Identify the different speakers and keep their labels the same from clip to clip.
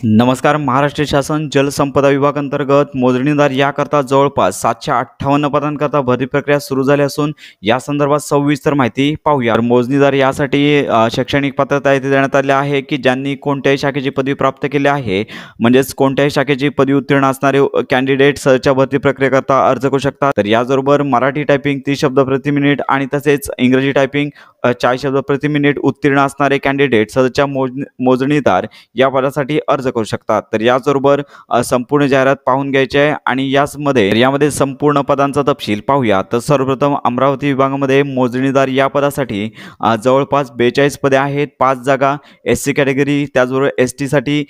Speaker 1: नमस्कार. महाराष्ट्र शासन जलसंपदा विभाग अंतर्गत मोजणीदार याकरता जवळपास 758 पदांकरता भरती प्रक्रिया सुरू झाली असून या संदर्भात सविस्तर माहिती पाहूया. मोजणीदार यासाठी शैक्षणिक पात्रता येथे देण्यात आली आहे की ज्यांनी कोणत्याही शाखेची पदवी प्राप्त केली आहे, म्हणजेच कोणत्याही शाखेची पदवी उत्तीर्ण असणारे कॅन्डिडेट सदरच्या भरती प्रक्रियेकरता अर्ज करू शकतात. तर याचबरोबर मराठी टायपिंग 30 शब्द प्रति मिनिट आणि तसेच इंग्रजी टायपिंग 40 शब्द प्रति मिनिट उत्तीर्ण असणारे कॅन्डिडेट सदरच्या मोजणीदार या पदासाठी अर्ज करू शकतात. तर याचबरोबर संपूर्ण जाहिरात पाहून घ्यायची आहे आणि यामध्ये संपूर्ण पदांचा तपशील पाहूया. तर सर्वप्रथम अमरावती विभागामध्ये मोजणीदार या पदासाठी जवळपास 42 पदे आहेत. 5 जागा SC कॅटेगरी, त्याचबरोबर ST साठी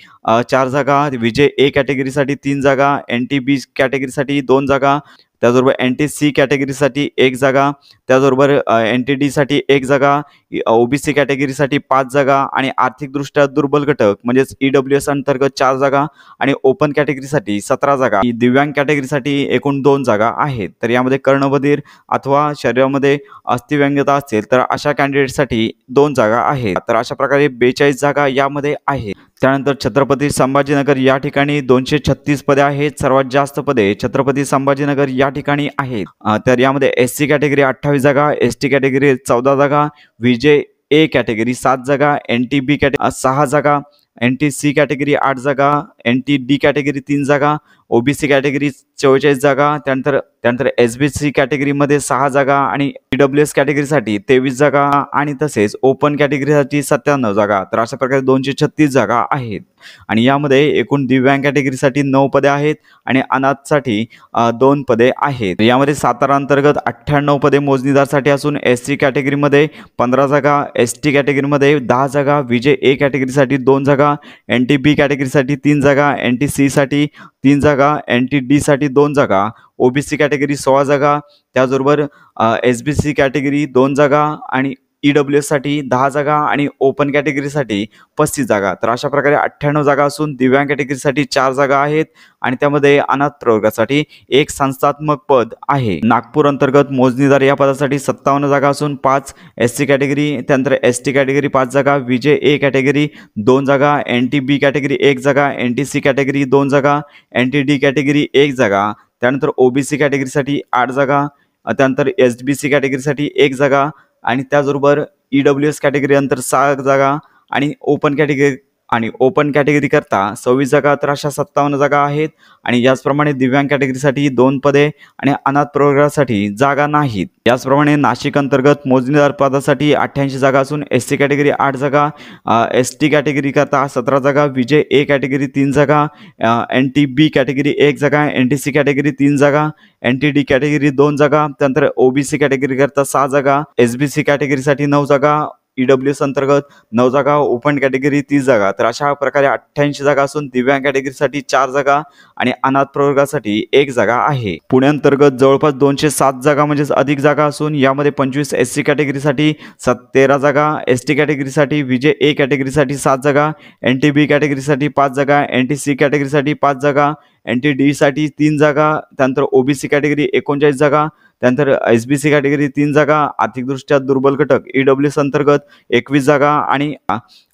Speaker 1: 4 जागा, विजय A कॅटेगरीसाठी 3 जागा, NTB कॅटेगरीसाठी 2 जागा, त्याचबरोबर NTC कॅटेगरीसाठी 1 जागा, त्याचबरोबर NTD साठी 1 जागा, OBC कॅटेगरीसाठी 5 जागा आणि आर्थिकदृष्ट्या दुर्बल घटक म्हणजेच EWS अंतर्गत 4 जागा आणि ओपन कॅटेगरीसाठी 17 जागा. दिव्यांग कॅटेगरीसाठी एकूण 2 जागा आहेत. तर यामध्ये कर्णबधीर अथवा शरीरामध्ये अस्थिव्यंगता असेल तर अशा कॅन्डिडेटसाठी 2 जागा आहेत. तर अशा प्रकारे 42 जागा यामध्ये आहेत. त्यानंतर छत्रपती संभाजीनगर या ठिकाणी 236 पदे आहेत. सर्वात जास्त पदे छत्रपती संभाजीनगर या ठिकाणी आहेत. तर यामध्ये SC कॅटेगरी 28 जागा, ST कॅटेगरी 14 जागा, विजय A कॅटेगरी 7 जागा, NTB कॅटेगरी 6 जागा, NTC कॅटेगरी 8 जागा, NTD कॅटेगरी 3 जागा, OBC कॅटेगरी 44 जागा, त्यानंतर SBC कॅटेगरीमध्ये 6 जागा आणि EWS कॅटेगरीसाठी 23 जागा आणि तसेच ओपन कॅटेगरीसाठी 97 जागा. तर अशा प्रकारे 236 जागा आहेत आणि यामध्ये एकूण दिव्यांग कॅटेगरीसाठी 9 पदे आहेत आणि अनाथसाठी 2 पदे आहेत. यामध्ये सातारा अंतर्गत 98 पदे मोजणीदारसाठी असून SC कॅटेगरीमध्ये 15 जागा, ST कॅटेगरीमध्ये 10 जागा, विजय A कॅटेगरीसाठी 2 जागा, NTB कॅटेगरीसाठी 3 जागा, NTC साठी 3 जागा, NTD साठी 2 जागा, OBC कॅटेगरी 16 जागा, त्याचबरोबर SBC कॅटेगरी 2 जागा आणि EWS साठी 10 जागा आणि ओपन कॅटेगरीसाठी 35 जागा. तर अशा प्रकारे 98 जागा असून दिव्यांग कॅटेगरीसाठी 4 जागा आहेत आणि त्यामध्ये अनाथ प्रवर्गासाठी 1 संस्थात्मक पद आहे. नागपूर अंतर्गत मोजणीदार या पदासाठी 57 जागा असून 5 SC कॅटेगरी, त्यानंतर ST कॅटेगरी 5 जागा, विजय A कॅटेगरी 2 जागा, NTB कॅटेगरी 1 जागा, NTC कॅटेगरी 2 जागा, NTD कॅटेगरी 1 जागा, त्यानंतर OBC कॅटेगरीसाठी 8 जागा, त्यानंतर SBC कॅटेगरीसाठी 1 जागा आणि त्याचबरोबर EWS कॅटेगरी अंतर 6 जागा आणि ओपन कॅटेगरी करता 26 जागा. तर अशा 57 जागा आहेत आणि याचप्रमाणे दिव्यांग कॅटेगरीसाठी 2 पदे आणि अनाथ प्रवर्गासाठी जागा नाहीत. याचप्रमाणे नाशिक अंतर्गत मोजणीदार पदासाठी 88 जागा असून SC कॅटेगरी 8 जागा, ST कॅटेगरी करता 17 जागा, विजय A कॅटेगरी 3 जागा, NTB कॅटेगरी 1 जागा, NTC कॅटेगरी 3 जागा, NTD कॅटेगरी 2 जागा, त्यानंतर OBC कॅटेगरी करता 6 जागा, SBC कॅटेगरीसाठी 9 जागा, EWS अंतर्गत 9 जागा, ओपन कॅटेगरी 30 जागा. तर अशा प्रकारे 88 जागा असून दिव्यांग कॅटेगरीसाठी 4 जागा आणि अनाथ प्रवर्गासाठी 1 जागा आहे. पुणे अंतर्गत जवळपास 207 जागा म्हणजेच अधिक जागा असून यामध्ये 25 SC कॅटेगरीसाठी 13 जागा, ST कॅटेगरीसाठी, विजय A कॅटेगरीसाठी 7 जागा, NTB कॅटेगरीसाठी 5 जागा, NTC कॅटेगरीसाठी 5 जागा, NTD साठी 3 जागा, त्यानंतर OBC कॅटेगरी 39 जागा, त्यानंतर SBC कॅटेगरी 3 जागा, आर्थिकदृष्ट्या दुर्बल घटक EWS अंतर्गत 21 जागा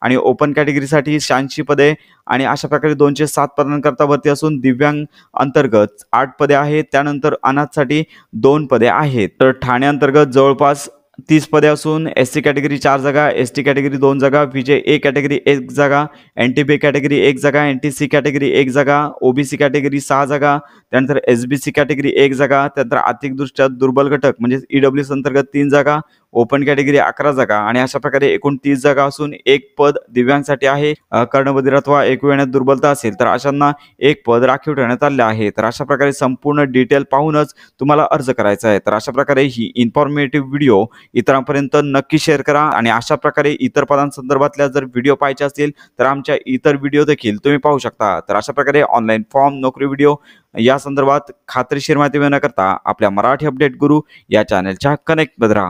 Speaker 1: आणि ओपन कॅटेगरीसाठी 86 पदे आणि अशा प्रकारे 207 पदांकरता भरती असून दिव्यांग अंतर्गत 8 पदे आहेत. त्यानंतर अनाथसाठी 2 पदे आहेत. तर ठाणे अंतर्गत जवळपास 30 पदे असून SC कॅटेगरी 4 जागा, ST कॅटेगरी 2 जागा, विजय A कॅटेगरी 1 जागा, NTB कॅटेगरी 1 जागा, NTC कॅटेगरी 1 जागा, OBC कॅटेगरी 6 जागा, त्यानंतर SBC कॅटेगरी 1 जागा, त्यानंतर आर्थिकदृष्ट्या दुर्बल घटक म्हणजे EWS अंतर्गत 3 जागा, ओपन कॅटेगरी 11 जागा आणि अशा प्रकारे एकूण 30 जागा असून 1 पद दिव्यांगसाठी आहे. कर्णबधीर अथवा ऐकू दुर्बलता असेल तर अशांना 1 पद राखीव ठेवण्यात आले आहे. तर अशा प्रकारे संपूर्ण डिटेल पाहूनच तुम्हाला अर्ज करायचा आहे. तर अशा प्रकारे ही इन्फॉर्मेटिव्ह व्हिडिओ इतरांपर्यंत नक्की शेअर करा आणि अशा प्रकारे इतर पदांसंदर्भातल्या जर व्हिडिओ पाहायचे असतील तर आमच्या इतर व्हिडिओ देखील तुम्ही पाहू शकता. तर अशा प्रकारे ऑनलाईन फॉर्म, नोकरी व्हिडिओ या संदर्भात खात्रीशीर माहिती मिळवण्याकरता आपल्या मराठी अपडेट गुरु या चॅनलच्या कनेक्टमध्ये राहा.